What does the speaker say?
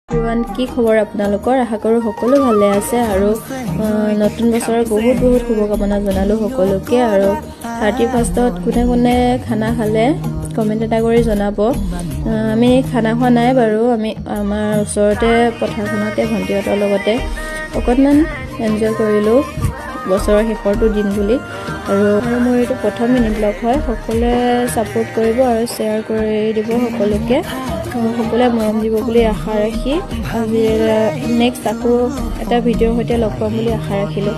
Everyone, কি খবৰ আপোনালোকৰ? আশা কৰোঁ সকলো ভালে আছে আৰু নতুন বছৰৰ বহুত বহুত শুভকামনা জনালোঁ সকলোকে। আৰু 31st কোনে কোনে খানা খালে কমেণ্ট এটা কৰি জনাব। আমি খানা খোৱা নাই বাৰু, আমি আমাৰ ওচৰতে পথাৰখনতে ভণ্টিহঁতৰ লগতে অকণমান এনজয় কৰিলোঁ বছৰৰ শেষৰটো দিন বুলি। আৰু মোৰ এইটো প্ৰথম মিনি ব্লগ হয়। সকলোৱে ছাপোৰ্ট কৰিব আৰু শ্বেয়াৰ কৰি দিব সকলোকে, সকলোৱে মৰম দিব বুলি আশা ৰাখি আজি নেক্সট আকৌ এটা ভিডিঅ'ৰ সৈতে লগ পাম বুলি আশা ৰাখিলোঁ।